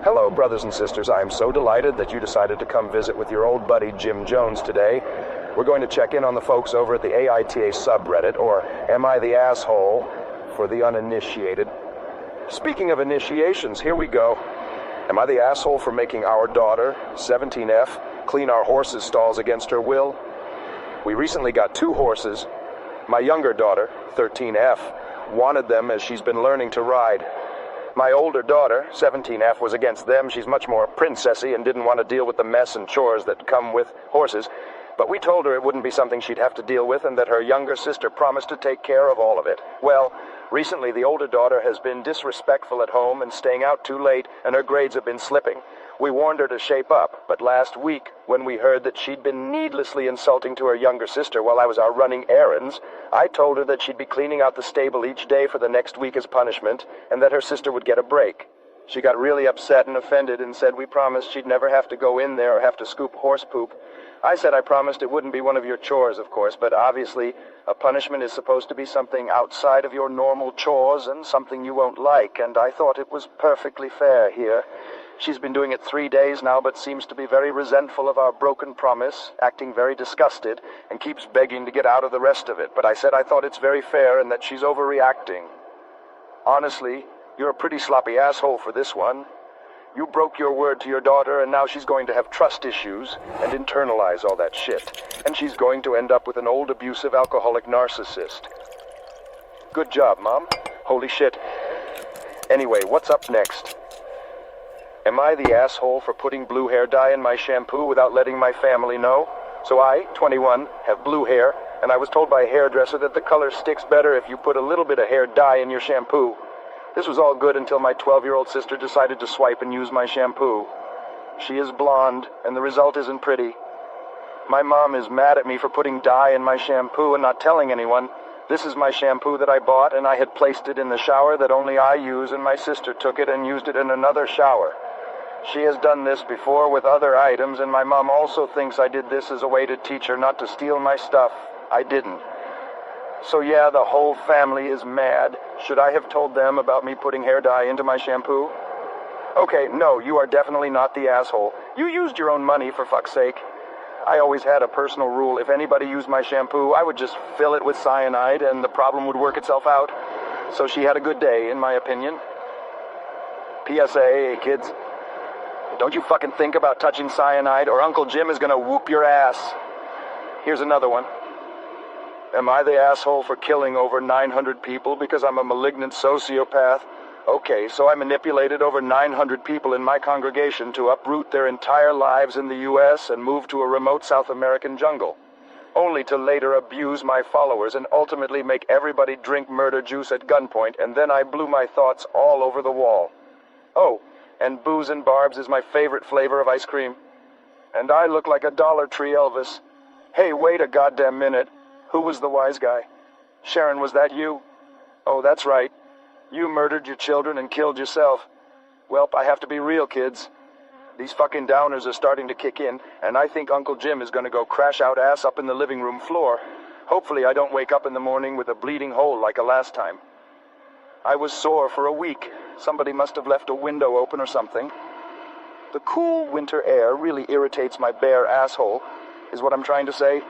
Hello, brothers and sisters. I am so delighted that you decided to come visit with your old buddy Jim Jones today. We're going to check in on the folks over at the AITA subreddit, or Am I the Asshole, for the uninitiated. Speaking of initiations, here we go. Am I the asshole for making our daughter, 17F, clean our horses' stalls against her will? We recently got 2 horses. My younger daughter, 13F, wanted them as she's been learning to ride. My older daughter, 17F, was against them. She's much more princessy and didn't want to deal with the mess and chores that come with horses. But we told her it wouldn't be something she'd have to deal with and that her younger sister promised to take care of all of it. Well, recently the older daughter has been disrespectful at home and staying out too late, and her grades have been slipping. We warned her to shape up, but last week, when we heard that she'd been needlessly insulting to her younger sister while I was out running errands, I told her that she'd be cleaning out the stable each day for the next week as punishment, and that her sister would get a break. She got really upset and offended and said we promised she'd never have to go in there or have to scoop horse poop. I said I promised it wouldn't be one of your chores, of course, but obviously a punishment is supposed to be something outside of your normal chores and something you won't like, and I thought it was perfectly fair here. She's been doing it 3 days now, but seems to be very resentful of our broken promise, acting very disgusted, and keeps begging to get out of the rest of it. But I said I thought it's very fair and that she's overreacting. Honestly, you're a pretty sloppy asshole for this one. You broke your word to your daughter, and now she's going to have trust issues and internalize all that shit. And she's going to end up with an old, abusive, alcoholic narcissist. Good job, Mom. Holy shit. Anyway, what's up next? Am I the asshole for putting blue hair dye in my shampoo without letting my family know? So I, 21, have blue hair, and I was told by a hairdresser that the color sticks better if you put a little bit of hair dye in your shampoo. This was all good until my 12-year-old sister decided to swipe and use my shampoo. She is blonde, and the result isn't pretty. My mom is mad at me for putting dye in my shampoo and not telling anyone. This is my shampoo that I bought, and I had placed it in the shower that only I use, and my sister took it and used it in another shower. She has done this before with other items, and my mom also thinks I did this as a way to teach her not to steal my stuff. I didn't. So yeah, the whole family is mad. Should I have told them about me putting hair dye into my shampoo? Okay, no, you are definitely not the asshole. You used your own money, for fuck's sake. I always had a personal rule. If anybody used my shampoo, I would just fill it with cyanide and the problem would work itself out. So she had a good day, in my opinion. PSA, kids. Don't you fucking think about touching cyanide or Uncle Jim is gonna whoop your ass. Here's another one. Am I the asshole for killing over 900 people because I'm a malignant sociopath? Okay, so I manipulated over 900 people in my congregation to uproot their entire lives in the U.S. and move to a remote South American jungle, only to later abuse my followers and ultimately make everybody drink murder juice at gunpoint, and then I blew my thoughts all over the wall. Oh, and booze and barbs is my favorite flavor of ice cream. And I look like a Dollar Tree Elvis. Hey, wait a goddamn minute. Who was the wise guy? Sharon, was that you? Oh, that's right. You murdered your children and killed yourself. Welp, I have to be real, kids. These fucking downers are starting to kick in, and I think Uncle Jim is gonna go crash out ass up in the living room floor. Hopefully I don't wake up in the morning with a bleeding hole like a last time. I was sore for a week. Somebody must have left a window open or something. The cool winter air really irritates my bare asshole, is what I'm trying to say.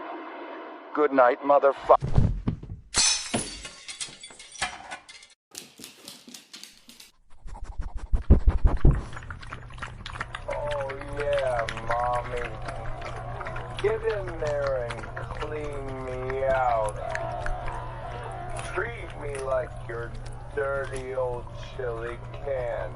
Good night, motherfucker. Oh yeah, Mommy. Get in there and clean me out. Treat me like your dirty old chili can.